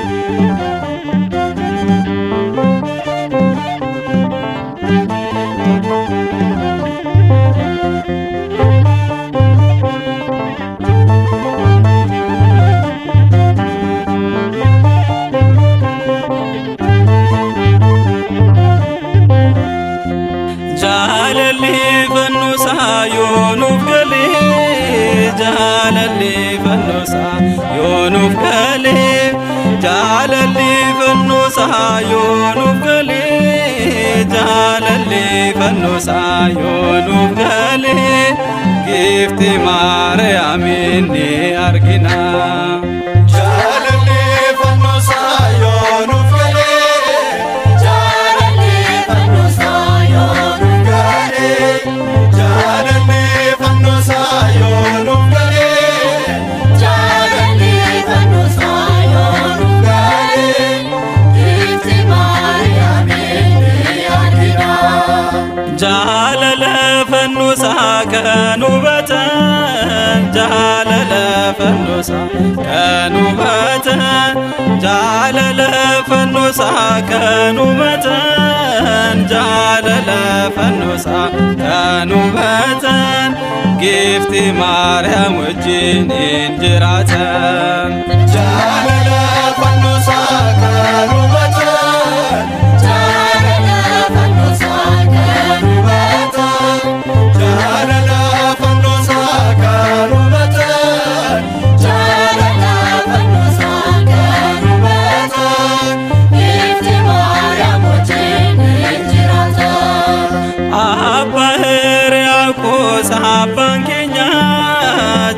Gifti Maryam inni argina Jaalalli fannoo isaa nuuf galee Jaalalli fannoo isaa nuuf galee Jaalalli fannoo isaa nuuf galee Jaalalli fannoo isaa nuuf galee Gifti Maryam inni argina Jaalala fannoo isaa kan hubatan Jaalala fannoo isaa kan hubatan Jaalala fannoo isaa kan hubatan Jaalala fannoo isaa kan hubatan Gifti Maryam wajjin jiraatan Jaalala fannoo isaa kan hubatan Jaalala fannoo isaa kan hubatan Jaalala fannoo isaa kan hubatan Jaalala fannoo isaa kan hubatan Gifti Maryam wajjin jiraatan Abba Hiriyaaqoos abbaan keenya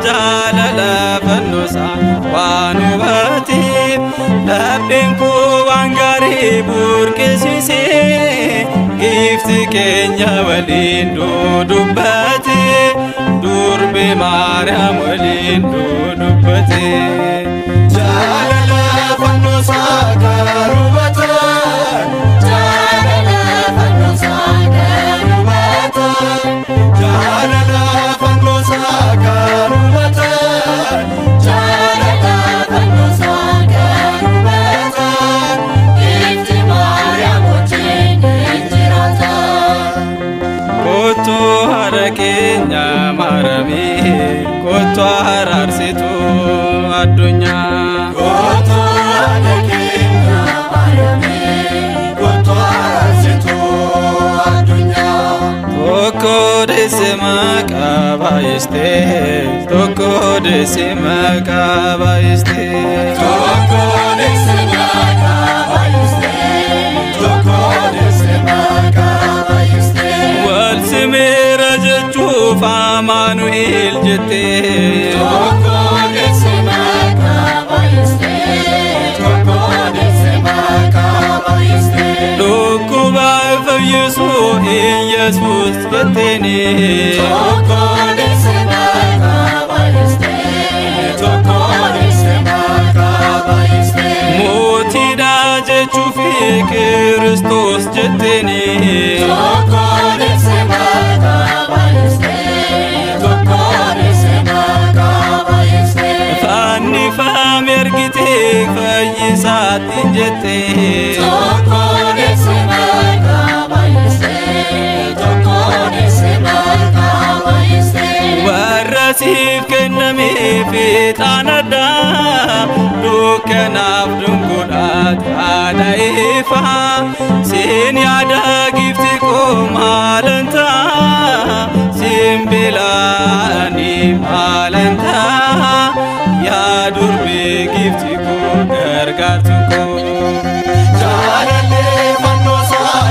Jaalala fannoo isaa waan hubateef lapheen koo waan gaarii burqisiisee Gifti keenya waliin dubbate Durbi Maryam waliin dubbate Jaalala fannoo isaa kan hubatan Jaalala fannoo isaa kan hubatan Jaalala fannoo isaa kan hubatan Jaalala fannoo isaa kan hubatan Gifti Maryam wajjin jiraatan Kottu hara keenya maramee Kottu araarsitu addunyaa Kottu hara keenya maramee Kottu araarsitu addunyaa Tokko deesse maqaa baay'istee Tokko deesse maqaa baay'istee Tokko deesse maqaa baay'istee Tokko deesse maqaa baay'istee Wal simeera jechuuf Amaanu'eel jettee Tokko deesse maqaa baay'istee Tokko deesse maqaa baay'istee Dhukkuba fayyisuu Yesuus jetteeni Tokko deesse maqaa baay'istee Tokko deesse maqaa baay'istee Mootiidha jechuuf Kiristoos jetteeni Tokko deesse maqaa baay'istee Tokko deesse maqaa baay'istee Fannifame ergitee fayyisaatti jettee Tokko deesse maqaa baay'istee Tokko deesse maqaa baay'istee Warra siif kennameef ixaan addaa dukkanaaf dunguudhaat haadha ifa Siin yaada gifti koo maalan ta'a Siin bilaanii maalan ta'a Yaa durbi gifti koo gargaartu koo Jaalalli fannoo isaa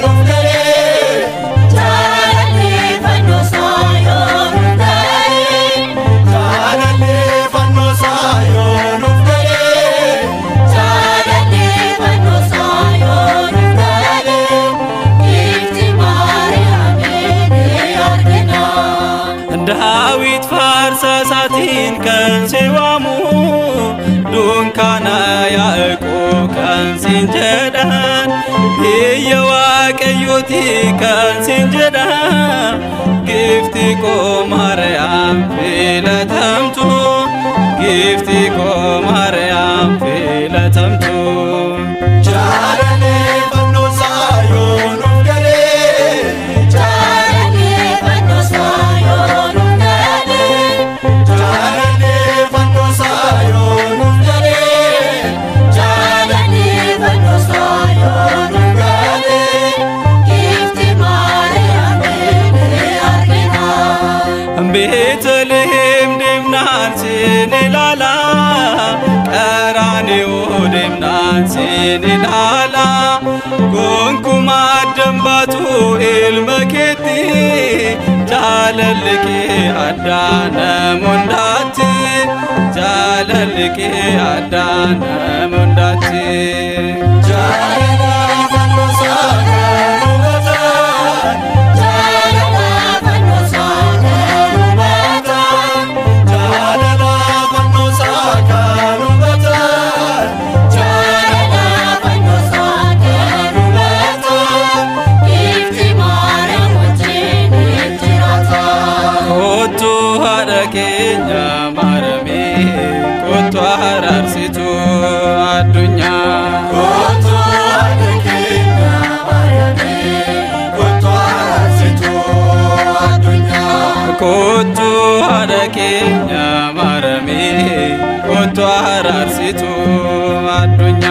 nuuf galee Jaalalli fannoo isaa nuuf galee Jaalalli fannoo isaa nuuf galee Jaalalli fannoo isaa nuuf galee Gifti Maryam inni argina Daawit faarsa isaatiin kan si waamu Dunkaana Yaaqoob kan siin jedhan Biyya Waaqayyooti kan siin jedhan Gifti koo Maryam filatamtu ጊፍቲ ኮ ማርያም ፊለተምቱ Jaalale fannoo Saayoon nuuf galee. Jaalale fannoo Saayoon nuuf galee. Jaalale fannoo Saayoon nuuf galee. Jaalale fannoo Saayoon nuuf galee. Giifti Maariyaam argina. ቤተልሔም ደምናን ሲንላላ ቀራንዮ ደምናን ሲንላላ ጎንኩማ ደንባቱ ኢልመኬቲ ጃለልቂ አዳነ ሞንዳቲ ጃለልቂ አዳነ ሞንዳቲ Jaalala fannoo Saayoon nuuf galee. Jaalala fannoo Saayoon nuuf galee. Jaalala fannoo Saayoon nuuf galee. Jaalala fannoo Saayoon nuuf galee. Giifti Maariyaam wajjin jiraata. ኮቱ ሀረ ኬኛ ማረሜ ኮቱ አራርሲቱ አዱኛ Kottu harka keenya Maariyaamii. Kottu araarsituu addunyaa. ኮቱ ሀረ ኬኛ ማረሜ ኮቱ አራርሲቱ አዱኛ